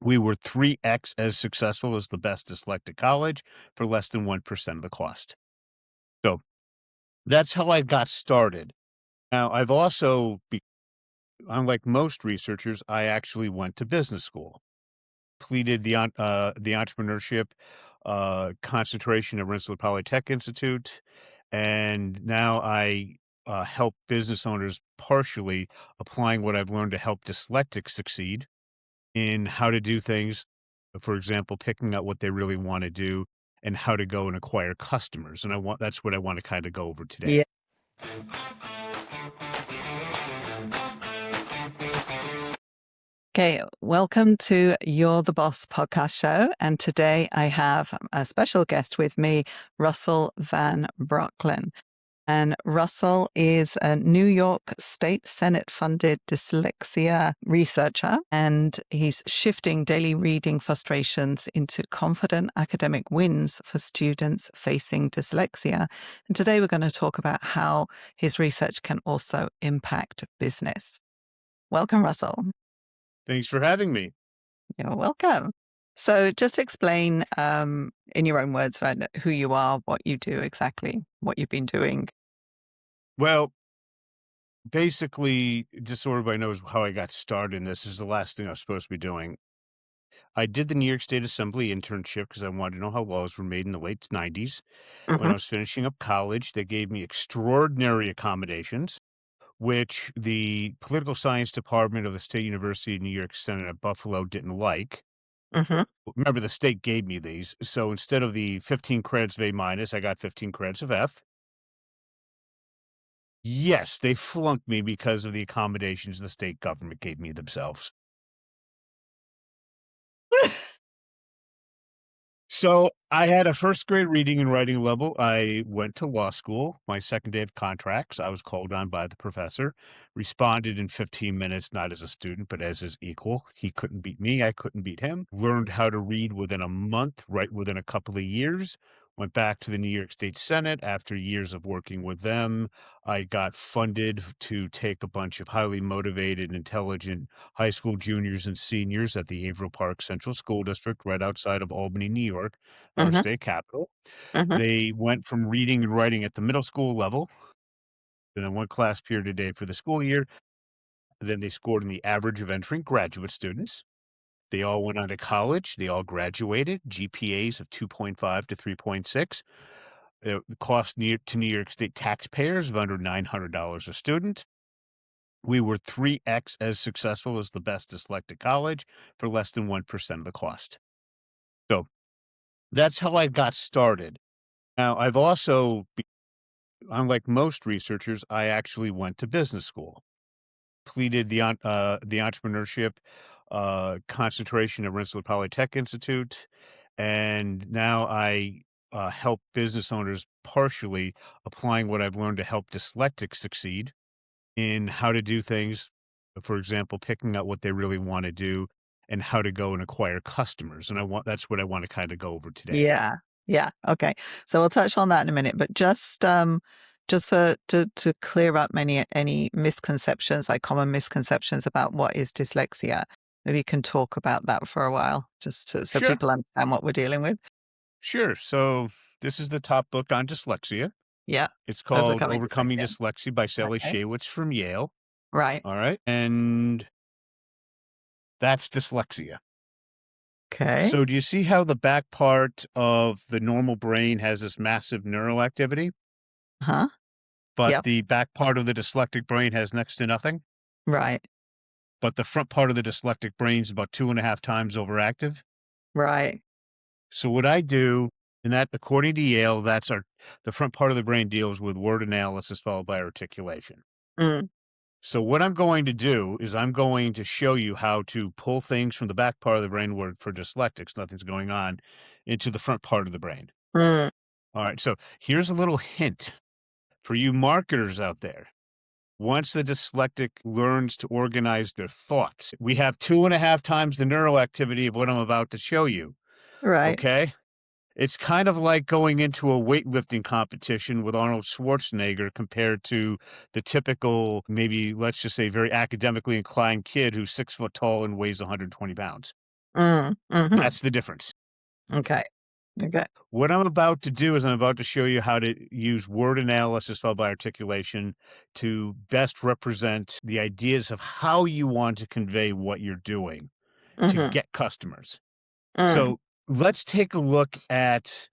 We were 3x as successful as the best dyslexic college for less than 1% of the cost. So that's how I got started. Now, I've also, unlike most researchers, I actually went to business school, completed the entrepreneurship concentration at Rensselaer Polytech Institute, and now I help business owners partially applying what I've learned to help dyslexics succeed in how to do things. For example, picking out what they really want to do and how to go and acquire customers. And that's what I want to kind of go over today. Yeah. Okay, welcome to You're the Boss podcast show. And today I have a special guest with me, Russell Van Brocklen. And Russell is a New York State Senate funded dyslexia researcher, and he's shifting daily reading frustrations into confident academic wins for students facing dyslexia. And today we're going to talk about how his research can also impact business. Welcome, Russell. Thanks for having me. You're welcome. So just explain in your own words who you are, what you do exactly, what you've been doing. Well, basically, just so everybody knows how I got started in this is the last thing I was supposed to be doing. I did the New York State Assembly internship because I wanted to know how laws were made in the late 90s. When Hmm. I was finishing up college, they gave me extraordinary accommodations, which the political science department of the State University of New York Senate at Buffalo didn't like. Hmm. Remember, the state gave me these. So instead of the 15 credits of A minus, I got 15 credits of F. Yes, they flunked me because of the accommodations the state government gave me themselves. So I had a first grade reading and writing level. I went to law school. My second day of contracts, I was called on by the professor, responded in 15 minutes, not as a student, but as his equal. He couldn't beat me. I couldn't beat him. Learned how to read within a month, right within a couple of years. Went back to the New York State Senate after years of working with them. I got funded to take a bunch of highly motivated, intelligent high school juniors and seniors at the Averill Park Central School District right outside of Albany, New York, our Hmm. state capital. Hmm. They went from reading and writing at the middle school level, then one class period a day for the school year. Then they scored in the average of entering graduate students. They all went on to college. They all graduated, GPAs of 2.5 to 3.6. The cost to New York State taxpayers of under $900 a student. We were 3x as successful as the best dyslexic college for less than 1% of the cost. So that's how I got started. Now, I've also, unlike most researchers, I actually went to business school, completed the entrepreneurship concentration at Rensselaer Polytech Institute, and now I help business owners partially applying what I've learned to help dyslexics succeed in how to do things. For example, picking out what they really want to do and how to go and acquire customers. And that's what I want to kind of go over today. Yeah. Yeah. Okay. So we'll touch on that in a minute, but just to clear up any misconceptions, like common misconceptions about what is dyslexia. Maybe you can talk about that for a while, so Sure. people understand what we're dealing with. Sure. So this is the top book on dyslexia. Yeah. It's called Overcoming Overcoming dyslexia. Dyslexia by Sally Okay. Shaywitz from Yale. Right. All right. And that's dyslexia. Okay. So do you see how the back part of the normal brain has this massive neural activity, Huh? but Yep. the back part of the dyslexic brain has next to nothing? Right. But the front part of the dyslexic brain is about 2.5 times overactive. Right. So what I do, and that according to Yale, the front part of the brain deals with word analysis followed by articulation. Mm. So what I'm going to do is I'm going to show you how to pull things from the back part of the brain where for dyslexics, nothing's going on, into the front part of the brain. Mm. All right. So here's a little hint for you marketers out there. Once the dyslexic learns to organize their thoughts, we have 2.5 times the neural activity of what I'm about to show you. Right. Okay. It's kind of like going into a weightlifting competition with Arnold Schwarzenegger compared to the typical, maybe let's just say very academically inclined kid who's 6 foot tall and weighs 120 pounds. Mhm. That's the difference. Okay. Okay. What I'm about to do is I'm about to show you how to use word analysis followed by articulation to best represent the ideas of how you want to convey what you're doing to Mhm. get customers. Mm. So let's take a look at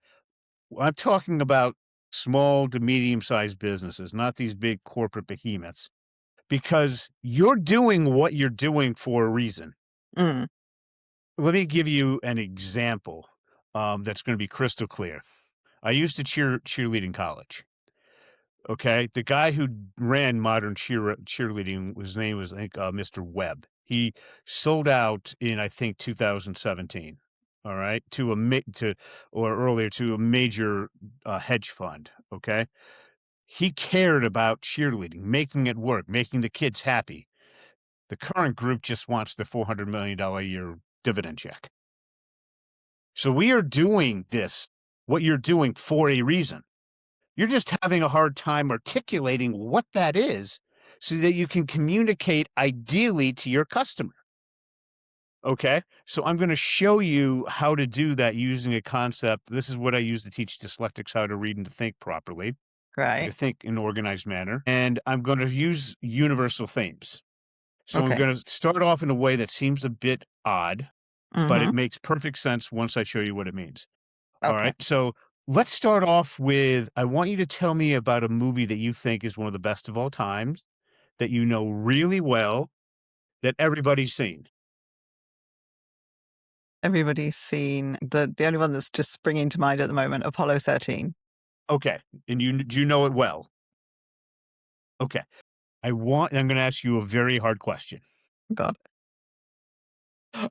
I'm talking about small to medium sized businesses, not these big corporate behemoths, because you're doing what you're doing for a reason. Mm. Let me give you an example that's going to be crystal clear. I used to cheerlead in college. Okay, the guy who ran modern cheerleading, his name was I think Mr. Webb. He sold out in I think 2017. All right, to a to or earlier to a major hedge fund. Okay, he cared about cheerleading, making it work, making the kids happy. The current group just wants the $400 million a year dividend check. So we are doing this, what you're doing, for a reason. You're just having a hard time articulating what that is so that you can communicate ideally to your customer. Okay. So I'm going to show you how to do that using a concept. This is what I use to teach dyslexics how to read and to think properly, to Right. think in an organized manner. And I'm going to use universal themes. So I'm Okay. going to start off in a way that seems a bit odd, but it Mhm. makes perfect sense once I show you what it means. All Okay. right. So let's start off with I want you to tell me about a movie that you think is one of the best of all times, that you know really well, that everybody's seen. Everybody's seen the only one that's just springing to mind at the moment, Apollo 13. Okay. And do you know it well? Okay. I'm going to ask you a very hard question. God.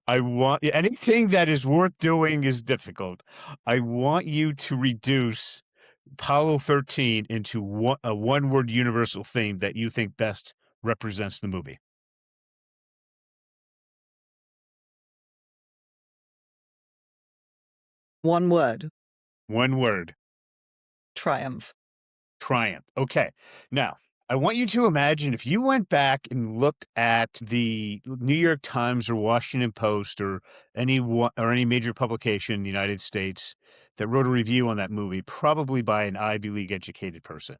I want anything that is worth doing is difficult. I want you to reduce Apollo 13 into a one word universal theme that you think best represents the movie. One word, One word. triumph. Triumph. Okay. Now, I want you to imagine if you went back and looked at the New York Times or Washington Post or any major publication in the United States that wrote a review on that movie, probably by an Ivy League educated person.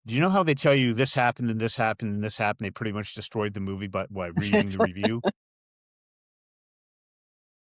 Do you know how they tell you this happened and this happened and this happened? They pretty much destroyed the movie by reading the review.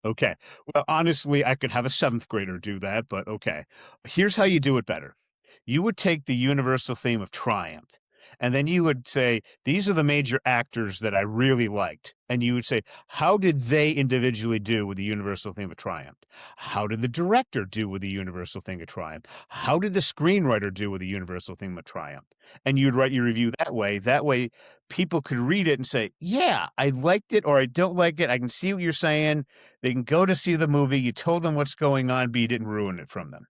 Okay. Well, honestly, I could have a seventh grader do that, but okay. Here's how you do it better. You would take the universal theme of triumph, and then you would say, these are the major actors that I really liked. And you would say, how did they individually do with the universal theme of triumph? How did the director do with the universal theme of triumph? How did the screenwriter do with the universal theme of triumph? And you'd write your review that way. That way, people could read it and say, yeah, I liked it or I don't like it. I can see what you're saying. They can go to see the movie. You told them what's going on, but you didn't ruin it from them.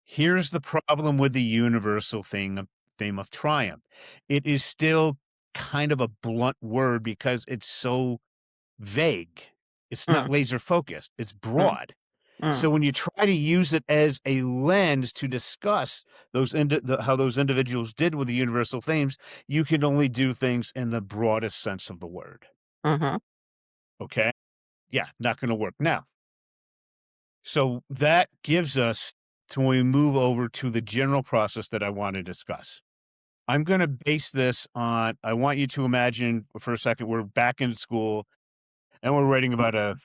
Here's the problem with the universal theme of triumph. It is still kind of a blunt word because it's so vague. It's not Mm, laser focused. It's mm, broad. mm, So when you try to use it as a lens to discuss how those individuals did with the universal themes, you can only do things in the broadest sense of the word. mhm. Okay? Yeah, not going to work. Now, so that gives us to when we move over to the general process that I want to discuss. I'm going to base this on, I want you to imagine for a second, we're back in school and we're writing about a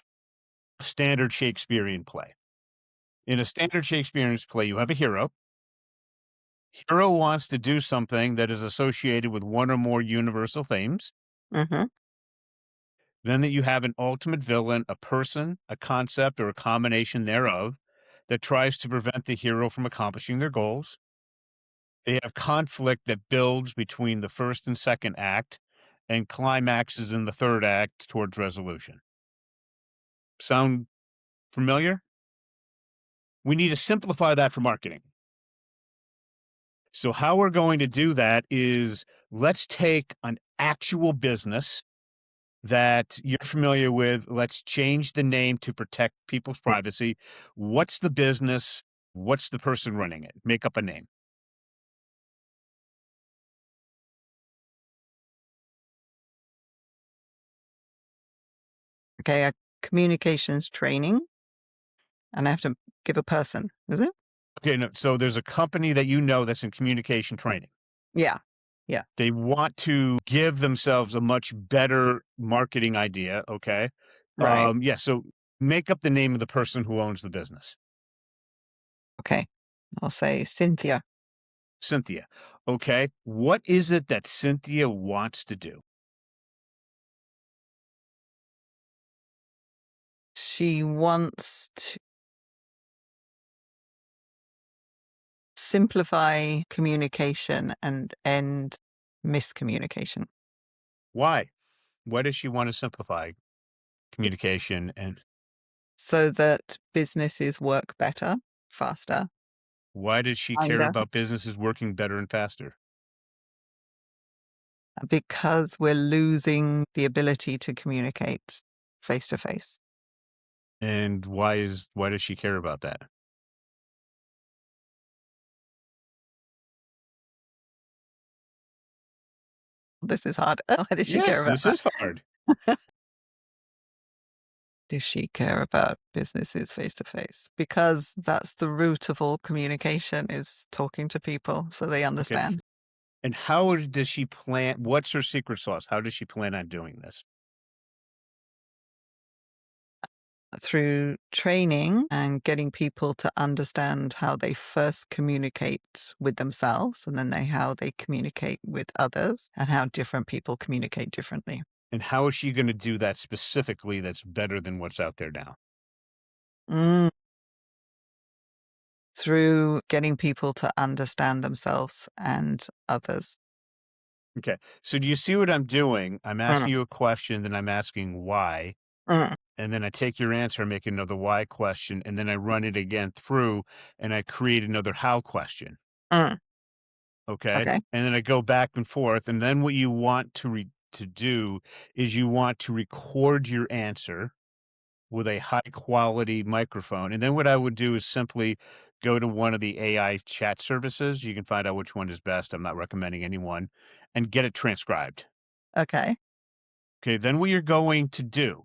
standard Shakespearean play. In a standard Shakespearean play, you have a hero. Hero wants to do something that is associated with one or more universal themes. Mhm. Then that you have an ultimate villain, a person, a concept, or a combination thereof that tries to prevent the hero from accomplishing their goals. They have conflict that builds between the first and second act and climaxes in the third act towards resolution. Sound familiar? We need to simplify that for marketing. So, how we're going to do that is let's take an actual business that you're familiar with. Let's change the name to protect people's privacy. What's the business? What's the person running it? Make up a name. Okay, communications training, and I have to give a person, is it? Okay, no, so there's a company that you know that's in communication training. Yeah. Yeah. They want to give themselves a much better marketing idea, okay? Right. Yeah, so make up the name of the person who owns the business. Okay. I'll say Cynthia. Cynthia. Okay. What is it that Cynthia wants to do? She wants to simplify communication and end miscommunication Why? Why does she want to simplify communication, and so that businesses work better, faster, why does she care kinder, about businesses working better and faster? because we're losing the ability to communicate face to face. And why does she care about that? This is hard. Why does she care Yes, about this that? is hard. Does she care about businesses face to face? Because that's the root of all communication is talking to people so they Okay. understand. And how does she plan? What's her secret sauce? How does she plan on doing this? Through training and getting people to understand how they first communicate with themselves and then how they communicate with others and how different people communicate differently. And how is she going to do that specifically that's better than what's out there now? Mm. Through getting people to understand themselves and others. Okay. So do you see what I'm doing? I'm Mm, asking you a question, then I'm asking why. mm, And then I take your answer, I make another why question, and then I run it again through and I create another how question. mm. Okay. Okay. And then I go back and forth. And then what you want to do is you want to record your answer with a high quality microphone. And then what I would do is simply go to one of the AI chat services. You can find out which one is best. I'm not recommending any one, and get it transcribed. Okay. Okay. Then what you're going to do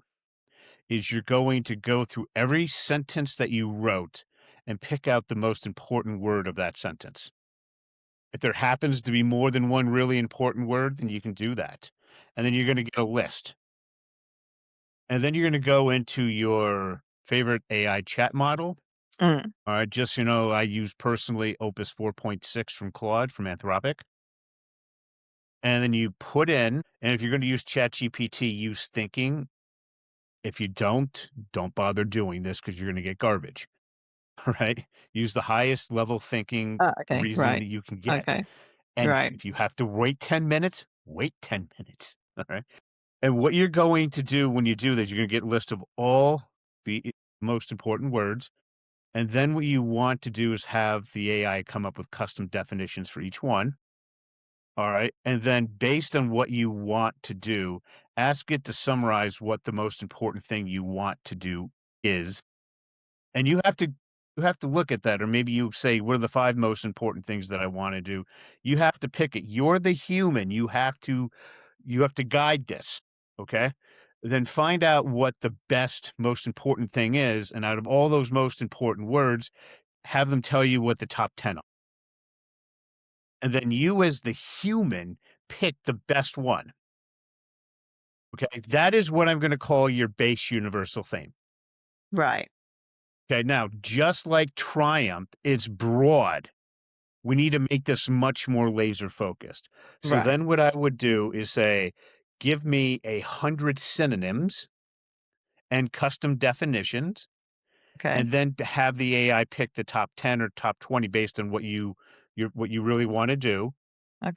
is you're going to go through every sentence that you wrote and pick out the most important word of that sentence. If there happens to be more than one really important word, then you can do that. And then you're going to get a list. And then you're going to go into your favorite AI chat model. Mm, All right. Just, so you know, I use personally Opus 4.6 from Claude from Anthropic. And then you put in, and if you're going to use ChatGPT, use thinking. If you don't bother doing this because you're going to get garbage. Right? Use the highest level thinking okay. reasoning Right. that you can get. Okay. And Right. if you have to wait 10 minutes, wait 10 minutes. All right. And what you're going to do when you do this, you're going to get a list of all the most important words. And then what you want to do is have the AI come up with custom definitions for each one. All right. And then based on what you want to do, ask it to summarize what the most important thing you want to do is. And you have to look at that, or maybe you say, what are the 5 most important things that I wanna do? You have to pick it. You're the human. You have to guide this, okay? Then find out what the best, most important thing is, and out of all those most important words, have them tell you what the top 10 are. And then you as the human, pick the best one, okay? That is what I'm gonna call your base universal theme. Right. Okay, now, just like triumph, it's broad. We need to make this much more laser focused. So Right. then what I would do is say, give me 100 synonyms and custom definitions, Okay. and then have the AI pick the top 10 or top 20 based on what you really want to do.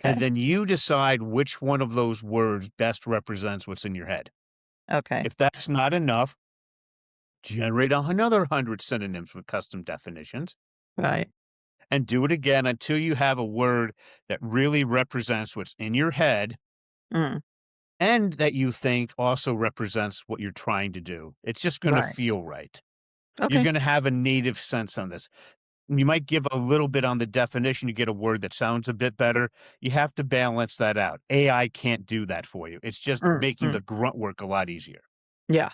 And Okay. then you decide which one of those words best represents what's in your head. Okay. If that's not enough, generate another 100 synonyms with custom definitions Right. and do it again until you have a word that really represents what's in your head Mm, and that you think also represents what you're trying to do. It's just going to right. feel right. You're Okay. going to have a native sense on this. You might give a little bit on the definition. You get a word that sounds a bit better. You have to balance that out. AI can't do that for you. It's just Mm, making mm. the grunt work a lot easier. Yeah.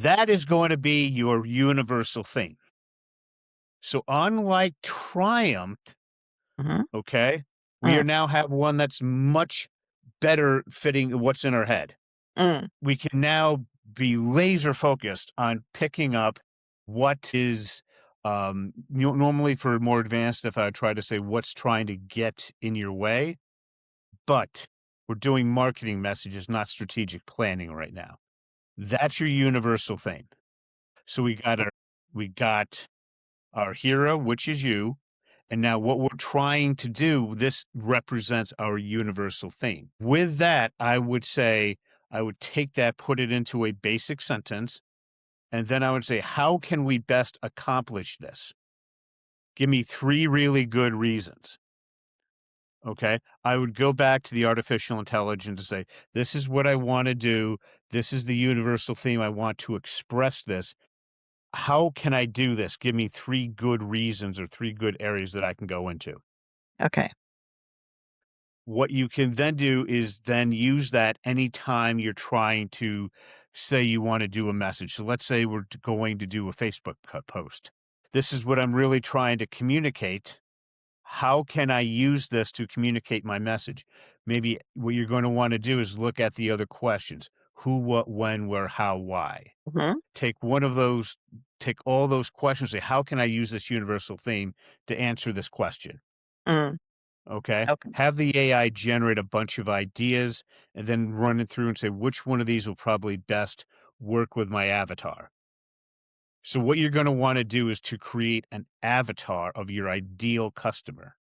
That is going to be your universal theme. So unlike Triumph, Mm-hmm. okay, we Mm, are now have one that's much better fitting what's in our head. mm, We can now be laser focused on picking up what is normally for more advanced if I try to say what's trying to get in your way, but we're doing marketing messages, not strategic planning right now. That's your universal thing. So we got our hero, which is you. And now what we're trying to do, this represents our universal theme. With that, I would say I would take that, put it into a basic sentence, and then I would say, how can we best accomplish this? Give me three really good reasons. Okay. I would go back to the artificial intelligence and say, this is what I want to do. This is the universal theme. I want to express this. How can I do this? Give me three good reasons or three good areas that I can go into. okay. What you can then do is then use that anytime you're trying to say you want to do a message. So let's say we're going to do a Facebook post. This is what I'm really trying to communicate. How can I use this to communicate my message? Maybe what you're going to want to do is look at the other questions: who, what, when, where, how, why. Mm-hmm. Take one of those, take all those questions, say, how can I use this universal theme to answer this question? Mm, Okay. okay. Have the AI generate a bunch of ideas and then run it through and say, which one of these will probably best work with my avatar? So, what you're going to want to do is to create an avatar of your ideal customer.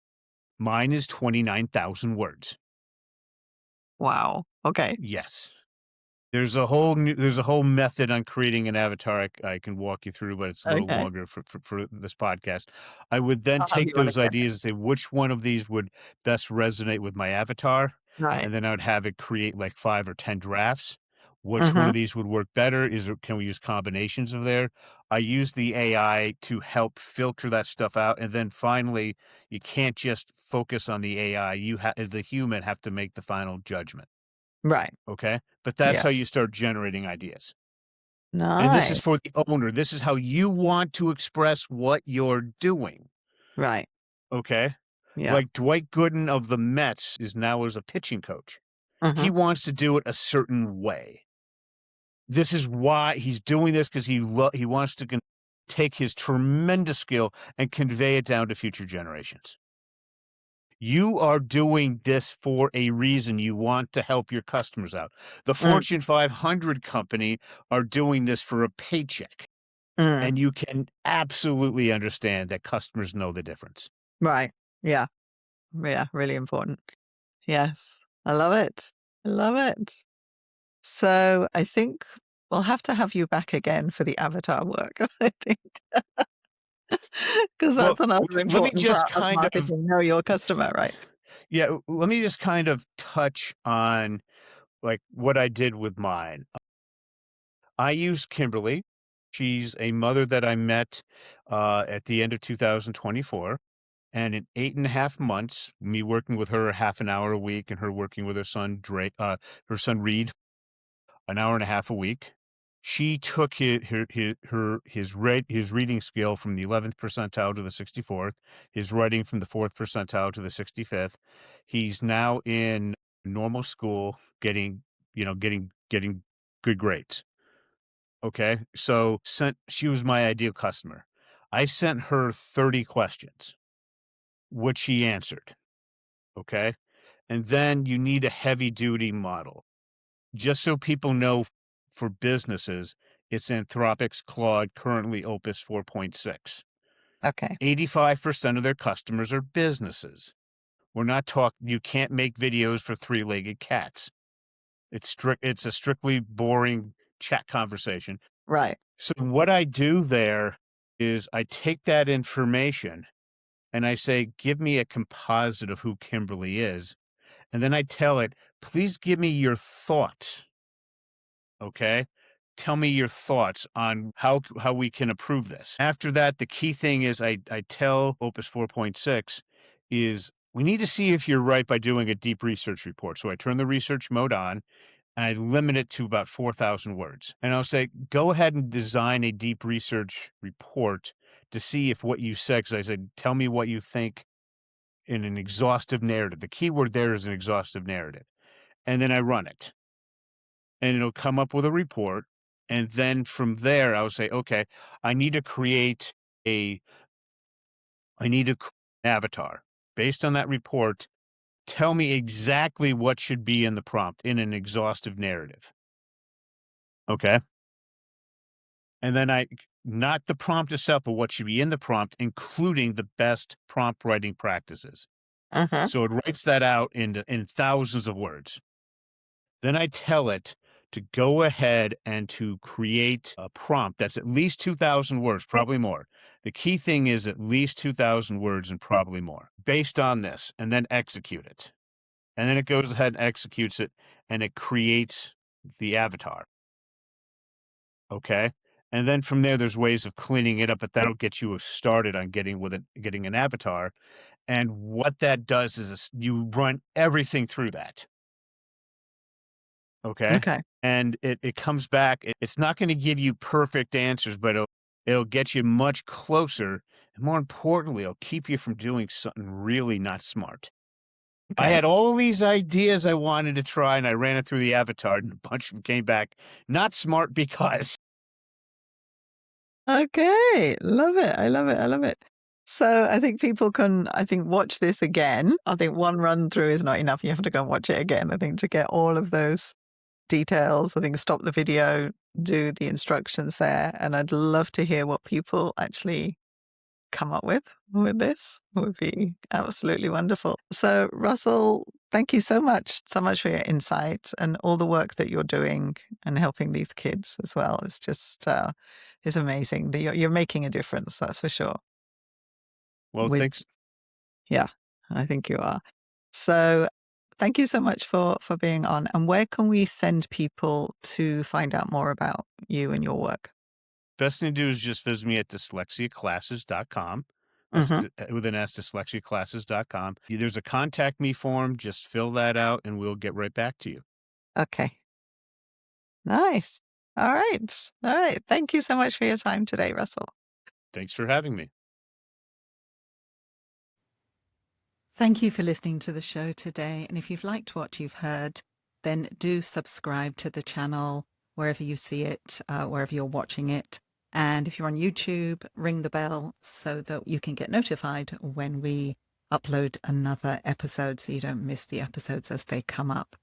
Mine is 29,000 words. Wow. Okay. Yes. There's a whole method on creating an avatar I can walk you through, but it's a little Okay. longer for this podcast. I would then I'll have take you on those again. ideas and say, which one of these would best resonate with my avatar? Right. And then I would have it create like 5 or 10 drafts. Which one Mm-hmm. of these would work better? Can we use combinations of there? I use the AI to help filter that stuff out. And then finally, you can't just focus on the AI. As the human, have to make the final judgment. Right. Okay. But that's Yeah. how you start generating ideas. And this is Nice. for the owner. This is how you want to express what you're doing. Right. Okay. Yeah. Like Dwight Gooden of the Mets is now as a pitching coach. He Mm-hmm. wants to do it a certain way. This is why he's doing this, because he wants to take his tremendous skill and convey it down to future generations. You are doing this for a reason. You want to help your customers out. The Mm, Fortune 500 company are doing this for a paycheck. mm, And you can absolutely understand that customers know the difference. right. Yeah. Yeah. Really important. Yes. I love it. I love it. So I think we'll have to have you back again for the avatar work, I think, because Well, that's another let me important just part of kind of marketing. Know your customer, right? yeah, let me just kind of touch on, like, what I did with mine. I used Kimberly. She's a mother that I met, at the end of 2024, and in 8.5 months, me working with her half an hour a week and her working with her son Reed an hour and a half a week. She took his reading skill from the 11th percentile to the 64th, his writing from the 4th percentile to the 65th. He's now in normal school, getting good grades. Okay, so she was my ideal customer. I sent her 30 questions, which she answered. Okay, and then you need a heavy duty model. Just so people know, for businesses, it's Anthropic's Claude, currently Opus 4.6. Okay. 85% of their customers are businesses. We're not talking, you can't make videos for three-legged cats. It's a strictly boring chat conversation. Right. So what I do there is I take that information and I say, give me a composite of who Kimberly is. And then I tell it, please give me your thoughts. Okay. Tell me your thoughts on how we can improve this. After that, the key thing is I tell Opus 4.6 is we need to see if you're right by doing a deep research report. So I turn the research mode on and I limit it to about 4,000 words. And I'll say, go ahead and design a deep research report to see if what you said, because I said, tell me what you think in an exhaustive narrative. The key word there is an exhaustive narrative. And then I run it, and it'll come up with a report. And then from there, I would say, okay, I need to create a, I need to create an avatar based on that report. Tell me exactly what should be in the prompt in an exhaustive narrative. Okay. And then not the prompt itself, but what should be in the prompt, including the best prompt writing practices. Uh-huh. So it writes that out in thousands of words. Then I tell it to go ahead and to create a prompt that's at least 2,000 words, probably more. The key thing is at least 2,000 words and probably more based on this, and then execute it. And then it goes ahead and executes it, and it creates the avatar. Okay. And then from there, there's ways of cleaning it up, but that'll get you started on getting an avatar. And what that does is you run everything through that. Okay. Okay. And it comes back. It's not going to give you perfect answers, but it'll get you much closer. And more importantly, it'll keep you from doing something really not smart. I Okay. had all these ideas I wanted to try, and I ran it through the avatar, and a bunch of them came back not smart because. Okay. Love it. I love it. I love it. So I think people can, watch this again. I think one run through is not enough. You have to go and watch it again, I think, to get all of those details. I think stop the video, do the instructions there. And I'd love to hear what people actually come up with this. It would be absolutely wonderful. So Russell, thank you so much for your insight and all the work that you're doing and helping these kids as well. It's just is amazing. You're making a difference, that's for sure. Well, With thanks. Yeah, I think you are. So thank you so much for being on. And where can we send people to find out more about you and your work? Best thing to do is just visit me at dyslexiaclasses.com. That's Hmm. with an S, dyslexiaclasses.com. There's a contact me form. Just fill that out and we'll get right back to you. Okay. Nice. All right. All right. Thank you so much for your time today, Russell. Thanks for having me. Thank you for listening to the show today. And if you've liked what you've heard, then do subscribe to the channel wherever you see it, wherever you're watching it. And if you're on YouTube, ring the bell so that you can get notified when we upload another episode so you don't miss the episodes as they come up.